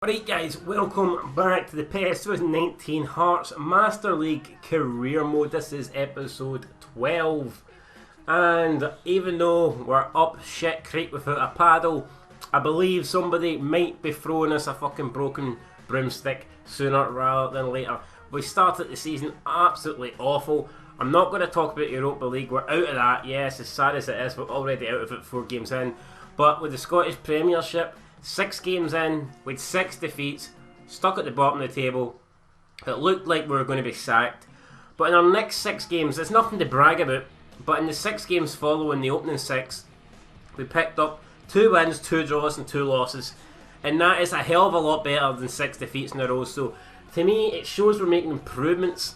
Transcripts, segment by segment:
Alright guys, welcome back to the PES 2019 Hearts Master League Career Mode. This is episode 12. And even though we're up shit creek without a paddle, I believe somebody might be throwing us a fucking broken broomstick sooner rather than later. We started the season absolutely awful. I'm not going to talk about Europa League, we're out of that. Yes, as sad as it is, we're already out of it 4 games in. But with the Scottish Premiership, 6 games in, with 6 defeats, stuck at the bottom of the table. It looked like we were going to be sacked. But in our next 6 games, there's nothing to brag about. But in the 6 games following the opening 6, we picked up 2 wins, 2 draws and 2 losses. And that is a hell of a lot better than 6 defeats in a row. So to me, it shows we're making improvements.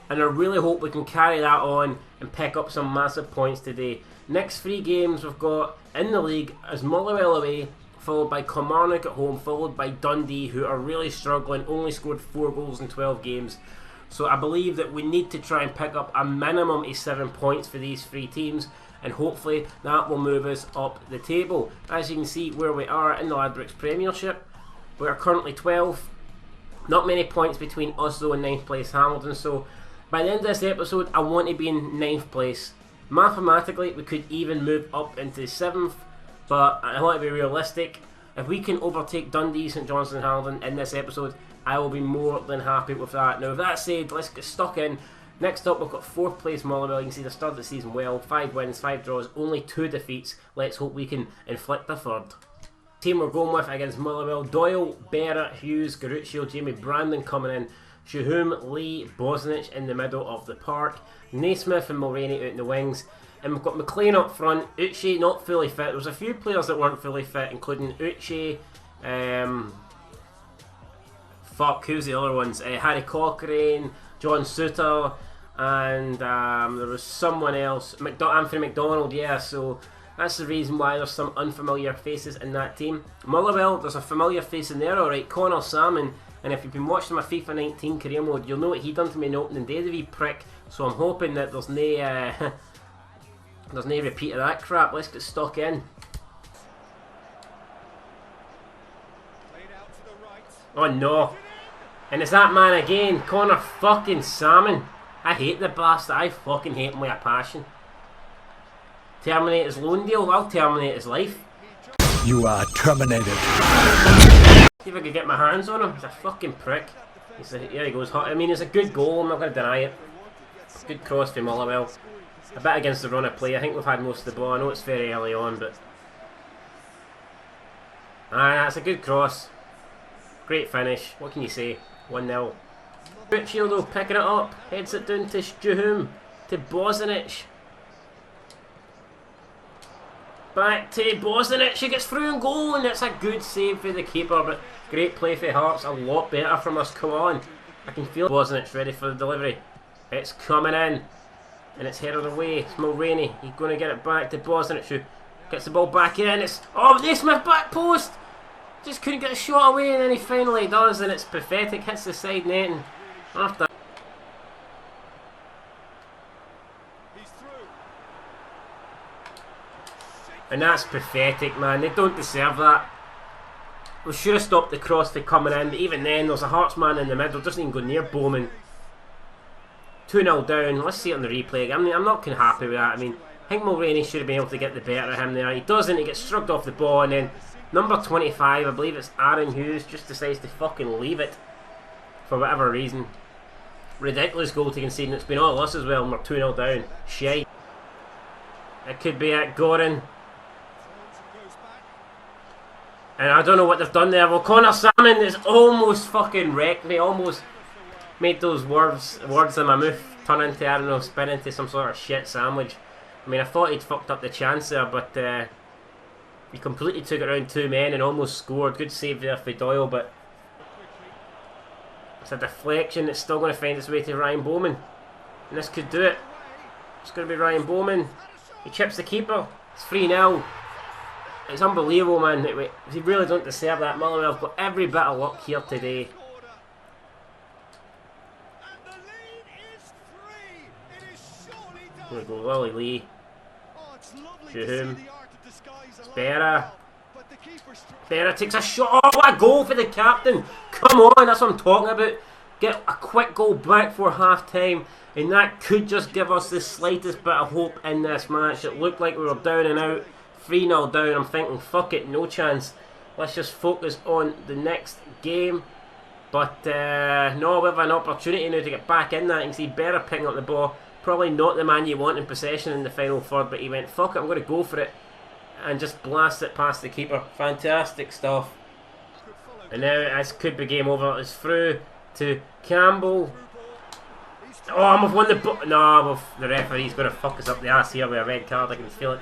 And I really hope we can carry that on and pick up some massive points today. Next 3 games we've got in the league is Motherwell away, followed by Kilmarnock at home, followed by Dundee, who are really struggling, only scored 4 goals in 12 games. So I believe that we need to try and pick up a minimum of 7 points for these 3 teams, and hopefully that will move us up the table. As you can see where we are in the Ladbrokes Premiership, we are currently 12. Not many points between us though and 9th place Hamilton, so by the end of this episode I want to be in 9th place. Mathematically we could even move up into 7th, but I want to be realistic. If we can overtake Dundee, St Johnstone and Hamilton in this episode, I will be more than happy with that. Now with that said, let's get stuck in. Next up we've got 4th place Motherwell. You can see they started the season well. 5 wins, 5 draws, only 2 defeats. Let's hope we can inflict a 3rd. Team we're going with against Motherwell: Doyle, Berra, Hughes, Garuccio, Jamie Brandon coming in, Shuhum, Lee, Bosnich in the middle of the park, Naismith and Mulroney out in the wings. And we've got McLean up front, Uche not fully fit. There was a few players that weren't fully fit, including Uche, who's the other ones? Harry Cochrane, John Suter, and there was someone else, Anthony McDonald, yeah, so that's the reason why there's some unfamiliar faces in that team. Motherwell, there's a familiar face in there, alright, Connor Salmon. And if you've been watching my FIFA 19 career mode, you'll know what he done to me in the opening day, the wee prick. So I'm hoping that there's no repeat of that crap. Let's get stuck in. Oh no. And it's that man again, Connor fucking Salmon. I hate the bastard. I fucking hate him with a passion. Terminate his loan deal? I'll terminate his life. You are terminated. See if I could get my hands on him. He's a fucking prick. Here he goes. I mean, it's a good goal, I'm not going to deny it. Good cross from Motherwell. A bit against the run of play. I think we've had most of the ball. I know it's very early on, but that's a good cross. Great finish. What can you say? 1-0. Garuccio though, picking it up. Heads it down to Shuhum. To Bosnich. Back to Bosnich. He gets through and goal, and it's a good save for the keeper. But great play for Hearts. A lot better from us. Come on. I can feel Bosnich ready for the delivery. It's coming in. And it's headed away. It's Mulroney. He's going to get it back to Bosnich, who gets the ball back in. It's Naismith back post. Just couldn't get a shot away, and then he finally does, and it's pathetic. Hits the side net, and after. And that's pathetic, man. They don't deserve that. We should have stopped the cross for coming in, but even then, there's a Hearts man in the middle. Doesn't even go near Bowman. 2-0 down. Let's see it on the replay. I mean, I'm not kind of happy with that. I mean, I think Mulroney should have been able to get the better of him there. He doesn't. He gets shrugged off the ball, and then number 25, I believe it's Aaron Hughes, just decides to fucking leave it for whatever reason. Ridiculous goal to concede, and it's been all us as well, and we're 2-0 down. Shite. It could be at Gorin. And I don't know what they've done there. Well, Connor Salmon has almost fucking wrecked me. Almost made those words in my mouth turn into, I don't know, spin into some sort of shit sandwich. I mean, I thought he'd fucked up the chance there, but he completely took it around 2 men and almost scored. Good save there for Doyle, but it's a deflection that's still going to find its way to Ryan Bowman. And this could do it. It's going to be Ryan Bowman. He chips the keeper. It's 3-0. It's unbelievable, man. He really don't deserve that. Motherwell have got every bit of luck here today. Here we go, Lily Lee. Shuhum. It's Berra. Berra takes a shot. Oh, what a goal for the captain. Come on, that's what I'm talking about. Get a quick goal back for half time, and that could just give us the slightest bit of hope in this match. It looked like we were down and out, 3-0 down. I'm thinking, fuck it, no chance. Let's just focus on the next game. But no, we have an opportunity now to get back in that. You can see Berra picking up the ball. Probably not the man you want in possession in the final third, but he went, fuck it, I'm going to go for it. And just blast it past the keeper. Fantastic stuff. And now this could be game over. It's through to Campbell. Oh, we've won the ball. No, the referee's going to fuck us up the ass here with a red card. I can feel it.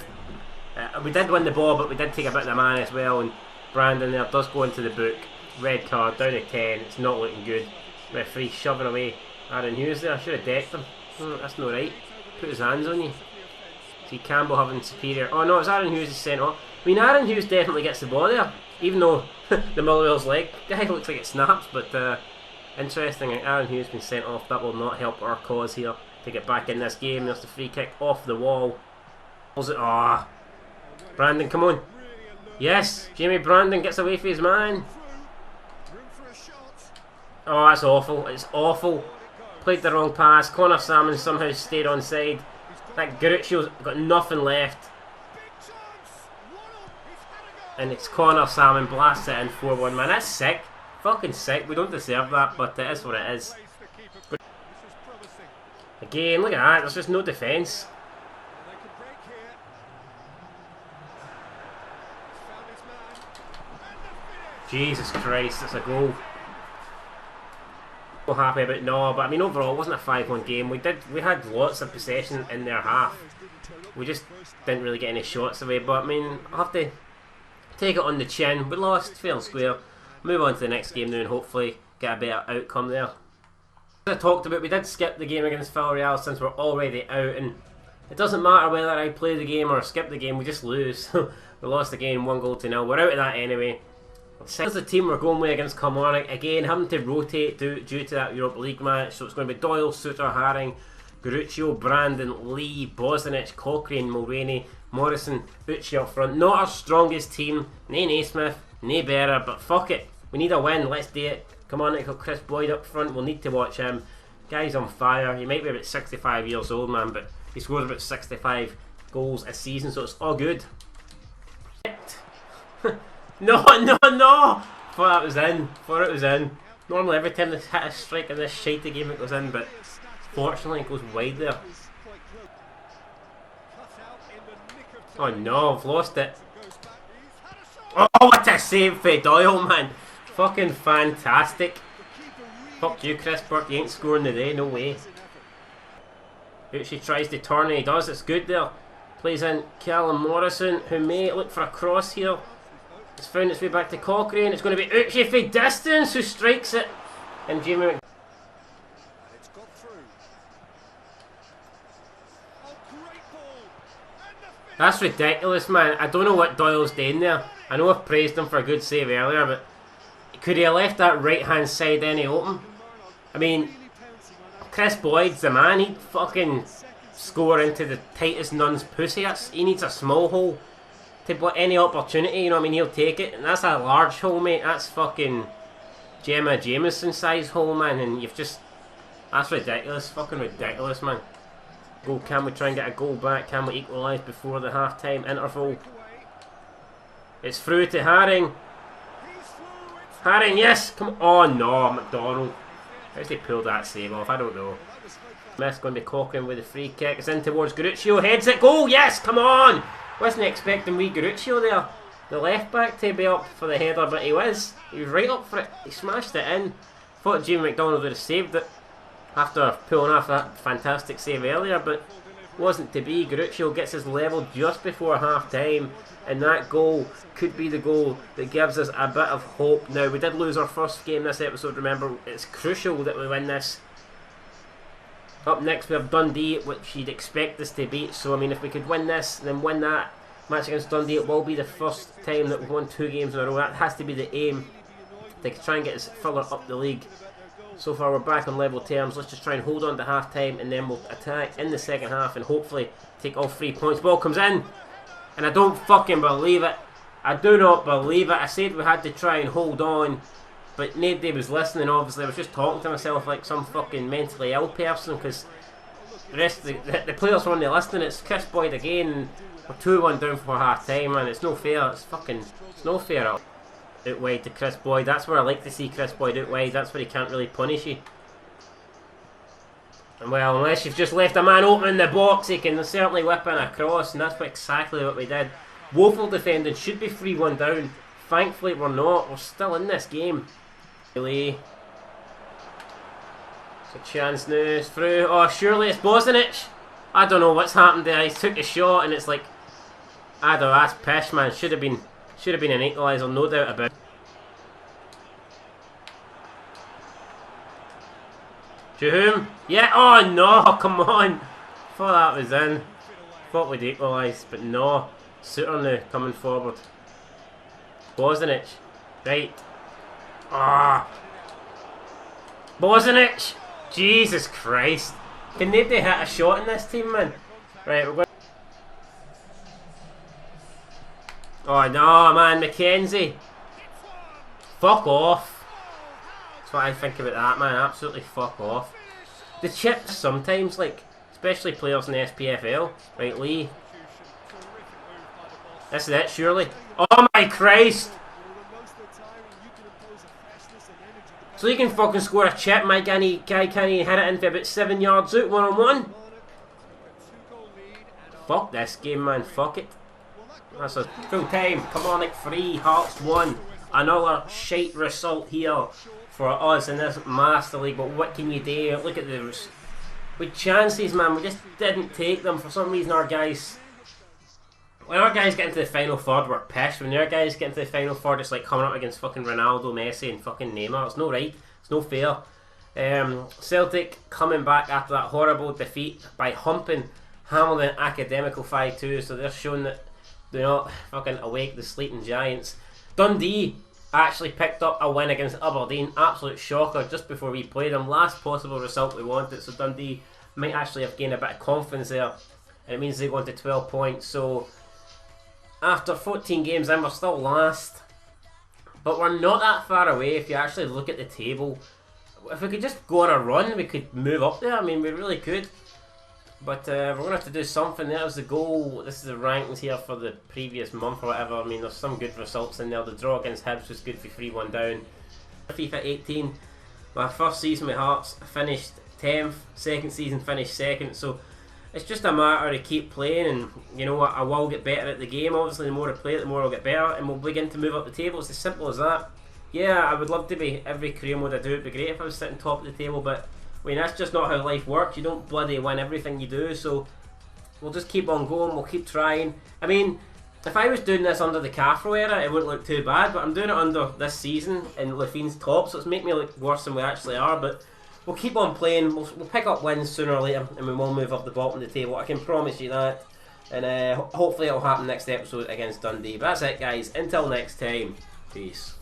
We did win the ball, but we did take a bit of the man as well. And Brandon there does go into the book. Red card, down to 10. It's not looking good. Referee shoving away Aaron Hughes there. I should have decked him. That's not right. Put his hands on you. See Campbell having superior. Oh no, it's Aaron Hughes is sent off. I mean, Aaron Hughes definitely gets the ball there, even though the Motherwell's leg guy looks like it snaps. But interesting, Aaron Hughes been sent off. That will not help our cause here to get back in this game. There's the free kick off the wall. Ah, Brandon, come on. Yes, Jamie Brandon gets away from his man. Oh, that's awful. It's awful. Played the wrong pass. Connor Salmon somehow stayed onside. That Garuccio's got nothing left. And it's Connor Salmon blasts it in 4-1. Man, that's sick. Fucking sick. We don't deserve that, but it is what it is. But again, look at that. There's just no defence. Jesus Christ, that's a goal. Not happy about no, but I mean overall it wasn't a 5-1 game. We had lots of possession in their half. We just didn't really get any shots away. But I mean, I'll have to take it on the chin. We lost fair and square. Move on to the next game now and hopefully get a better outcome there. As I talked about, we did skip the game against Villarreal since we're already out, and it doesn't matter whether I play the game or skip the game, we just lose. We lost the game 1-0. We're out of that anyway. As the team we're going with against Kilmarnock, again having to rotate due to that Europa League match, so it's going to be Doyle, Suter, Haring, Garuccio, Brandon, Lee, Bosnich, Cochrane, Mulroney, Morrison, Ucci up front. Not our strongest team, nae Naismith, nae Berra, but fuck it, we need a win, let's do it. Come on, got Chris Boyd up front, we'll need to watch him. Guy's on fire. He might be about 65 years old, man, but he scores about 65 goals a season, so it's all good. No! Thought it was in. Normally every time they hit a strike in this shitey game it goes in, but fortunately it goes wide there. Oh no, I've lost it. Oh, what a save for Doyle, man. Fucking fantastic. Fuck you, Chris Burke, you ain't scoring today, no way. Ucci tries to turn and he does, it's good there. Plays in Callum Morrison, who may look for a cross here. It's found its way back to Cochrane. It's going to be Ucci for distance who strikes it. And Jamie Mc... That's ridiculous, man. I don't know what Doyle's doing there. I know I've praised him for a good save earlier, but could he have left that right hand side any open? I mean, Chris Boyd's the man. He'd fucking score into the tightest nun's pussy. He needs a small hole. To any opportunity, you know what I mean, he'll take it. And that's a large hole, mate. That's fucking Gemma Jameson size hole, man. And you've just... That's ridiculous. Fucking ridiculous, man. Can we try and get a goal back? Can we equalise before the half-time interval? It's through to Haring. Haring, yes! Come on. Oh, no, McDonald. How's he pulled that save off? I don't know. Smith's going to be Cochrane with the free kick. It's in towards Garuccio. Heads it. Goal! Yes! Come on! Wasn't expecting wee Garuccio there, the left back, to be up for the header, but he was. He was right up for it. He smashed it in. Thought Jamie McDonald would have saved it after pulling off that fantastic save earlier, but wasn't to be. Garuccio gets his level just before half time, and that goal could be the goal that gives us a bit of hope. Now, we did lose our first game this episode, remember. It's crucial that we win this. Up next we have Dundee, which you'd expect us to beat, so I mean if we could win this and then win that match against Dundee, it will be the first time that we've won 2 games in a row. That has to be the aim, to try and get us further up the league. So far we're back on level terms. Let's just try and hold on to half time and then we'll attack in the second half and hopefully take all 3 points. Ball comes in and I don't fucking believe it. I do not believe it. I said we had to try and hold on, but nobody was listening. Obviously, I was just talking to myself like some fucking mentally ill person, because the rest of the players weren't listening. It's Chris Boyd again. We're 2-1 down for half time, and it's no fair. It's no fair. Out wide to Chris Boyd. That's where I like to see Chris Boyd out wide. That's where he can't really punish you. And well, unless you've just left a man open in the box, he can certainly whip in a cross, and that's exactly what we did. Woeful defending, should be 3-1 down. Thankfully we're not. We're still in this game. Really. It's a chance now. It's through. Oh, surely it's Bosnich. I don't know what's happened there. He took a shot, and it's like, I don't know. That's pish, man. Should have been an equaliser, no doubt about it. To whom? Yeah. Oh no! Come on. Thought that was in. Thought we'd equalise, but no. Suter now coming forward. Bosnich. Right. Ah. Bosnich. Jesus Christ. Can nobody hit a shot in this team, man? Right, we're going. Oh no, man, McKenzie. Fuck off. That's what I think about that, man. Absolutely fuck off. The chips sometimes, like, especially players in the SPFL. Right, Lee. This is it, surely. Oh my Christ! So you can fucking score a chip, my guy can't even hit it in for about 7 yards out, 1-on-1. Fuck this game, man. Fuck it. That's a full time. Kilmarnock 3, Hearts 1. Another shite result here for us in this Master League, but what can you do? Look at those. With chances, man, we just didn't take them. For some reason, our guys... When our guys get into the final third, we're pissed. When our guys get into the final third, it's like coming up against fucking Ronaldo, Messi and fucking Neymar. It's no right. It's no fair. Celtic coming back after that horrible defeat by humping Hamilton Academical 5-2. So they're showing that they're not fucking awake the sleeping giants. Dundee actually picked up a win against Aberdeen. Absolute shocker just before we played them. Last possible result we wanted. So Dundee might actually have gained a bit of confidence there. And it means they go on to 12 points. So after 14 games in, we're still last. But we're not that far away if you actually look at the table. If we could just go on a run, we could move up there. I mean, we really could. But we're going to have to do something. That was the goal. This is the rankings here for the previous month or whatever. I mean, there's some good results in there. The draw against Hibs was good for 3-1 down. FIFA 18. My first season with Hearts finished 10th. Second season finished 2nd. So it's just a matter of keep playing, and you know what, I will get better at the game. Obviously, the more I play it, the more I'll get better, and we'll begin to move up the table. It's as simple as that. Yeah, I would love to be every career mode I do. It'd be great if I was sitting top of the table, but I mean, that's just not how life works. You don't bloody win everything you do, so we'll just keep on going. We'll keep trying. I mean, if I was doing this under the Cathro era, it wouldn't look too bad, but I'm doing it under this season in Lefine's top, so it's making me look worse than we actually are. But we'll keep on playing. We'll pick up wins sooner or later, and we will move up the bottom of the table. I can promise you that. And hopefully it'll happen next episode against Dundee. But that's it, guys. Until next time, peace.